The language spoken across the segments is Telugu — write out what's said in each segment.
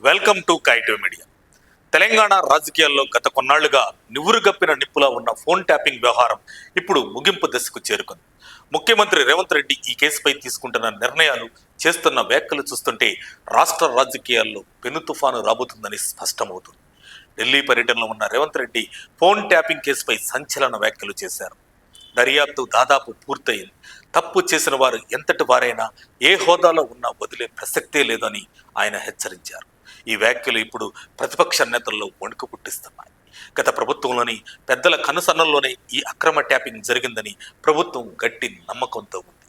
వెల్కమ్ టు కైటివ్ మీడియా. తెలంగాణ రాజకీయాల్లో గత కొన్నాళ్లుగా నివురుగప్పిన నిప్పులా ఉన్న ఫోన్ ట్యాపింగ్ వ్యవహారం ఇప్పుడు ముగింపు దశకు చేరుకుంది. ముఖ్యమంత్రి రేవంత్ రెడ్డి ఈ కేసుపై తీసుకుంటున్న నిర్ణయాలు, చేస్తున్న వ్యాఖ్యలు చూస్తుంటే రాష్ట్ర రాజకీయాల్లో పెను తుఫాను రాబోతుందని స్పష్టమవుతుంది. ఢిల్లీ పర్యటనలో ఉన్న రేవంత్ రెడ్డి ఫోన్ ట్యాపింగ్ కేసుపై సంచలన వ్యాఖ్యలు చేశారు. దర్యాప్తు దాదాపు పూర్తయింది. తప్పు చేసిన వారు ఎంతటి వారైనా ఏ హోదాలో ఉన్నా వదిలే ప్రసక్తే లేదని ఆయన హెచ్చరించారు. ఈ వ్యాఖ్యలు ఇప్పుడు ప్రతిపక్ష నేతల్లో వణుకు పుట్టిస్తున్నాయి. గత ప్రభుత్వంలోని పెద్దల కనుసన్నల్లోనే ఈ అక్రమ ట్యాపింగ్ జరిగిందని ప్రభుత్వం గట్టి నమ్మకంతో ఉంది.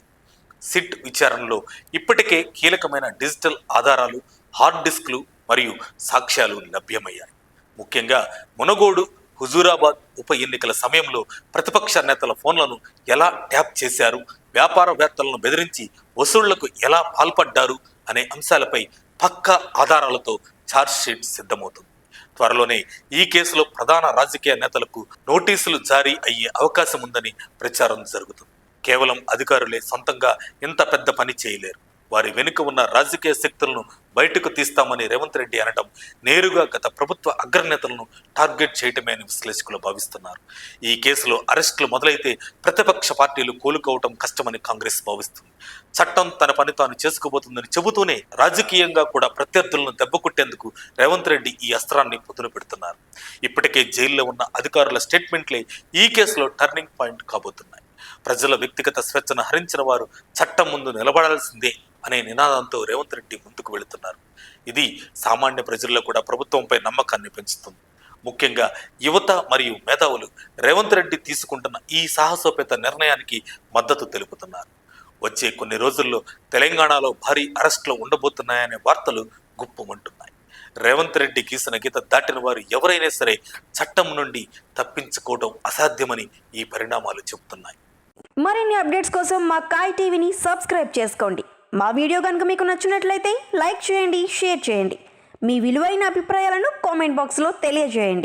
సిట్ విచారణలో ఇప్పటికే కీలకమైన డిజిటల్ ఆధారాలు, హార్డ్ డిస్క్లు మరియు సాక్ష్యాలు లభ్యమయ్యాయి. ముఖ్యంగా మునగోడు, హుజూరాబాద్ ఉప ఎన్నికల సమయంలో ప్రతిపక్ష నేతల ఫోన్లను ఎలా ట్యాప్ చేశారు, వ్యాపారవేత్తలను బెదిరించి వసూళ్లకు ఎలా పాల్పడ్డారు అనే అంశాలపై పక్కా ఆధారాలతో ఛార్జ్షీట్ సిద్ధమవుతుంది. త్వరలోనే ఈ కేసులో ప్రధాన రాజకీయ నేతలకు నోటీసులు జారీ అయ్యే అవకాశం ఉందని ప్రచారం జరుగుతుంది. కేవలం అధికారులే సొంతంగా ఇంత పెద్ద పని చేయలేరు. వారి వెనుక ఉన్న రాజకీయ శక్తులను బయటకు తీస్తామని రేవంత్ రెడ్డి అనడం నేరుగా గత ప్రభుత్వ అగ్రనేతలను టార్గెట్ చేయటమే అని విశ్లేషకులు భావిస్తున్నారు. ఈ కేసులో అరెస్టులు మొదలైతే ప్రతిపక్ష పార్టీలు కోలుకోవటం కష్టమని కాంగ్రెస్ భావిస్తుంది. చట్టం తన పని తాను చేసుకుపోతుందని చెబుతూనే రాజకీయంగా కూడా ప్రత్యర్థులను దెబ్బకొట్టేందుకు రేవంత్ రెడ్డి ఈ అస్త్రాన్ని పొదును పెడుతున్నారు. ఇప్పటికే జైల్లో ఉన్న అధికారుల స్టేట్మెంట్లే ఈ కేసులో టర్నింగ్ పాయింట్ కాబోతున్నాయి. ప్రజల వ్యక్తిగత స్వేచ్ఛను హరించిన వారు చట్టం ముందు నిలబడాల్సిందే అనే నినాదంతో రేవంత్ రెడ్డి ముందుకు వెళుతున్నారు. ఇది సామాన్య ప్రజల్లో కూడా ప్రభుత్వంపై నమ్మకాన్ని పెంచుతుంది. ముఖ్యంగా యువత మరియు మేధావులు రేవంత్ రెడ్డి తీసుకుంటున్న ఈ సాహసోపేత నిర్ణయానికి మద్దతు తెలుపుతున్నారు. వచ్చే కొన్ని రోజుల్లో తెలంగాణలో భారీ అరెస్టులు ఉండబోతున్నాయనే వార్తలు గుప్పుమంటున్నాయి. రేవంత్ రెడ్డి గీసిన గీత దాటిన వారు ఎవరైనా సరే చట్టం నుండి తప్పించుకోవడం అసాధ్యమని ఈ పరిణామాలు చెబుతున్నాయి. మరిన్ని అప్డేట్స్ కోసం మా కాయ్ టీవీని సబ్స్క్రైబ్ చేసుకోండి. మా వీడియో కనుక మీకు నచ్చినట్లయితే లైక్ చేయండి, షేర్ చేయండి. మీ విలువైన అభిప్రాయాలను కామెంట్ బాక్స్లో తెలియజేయండి.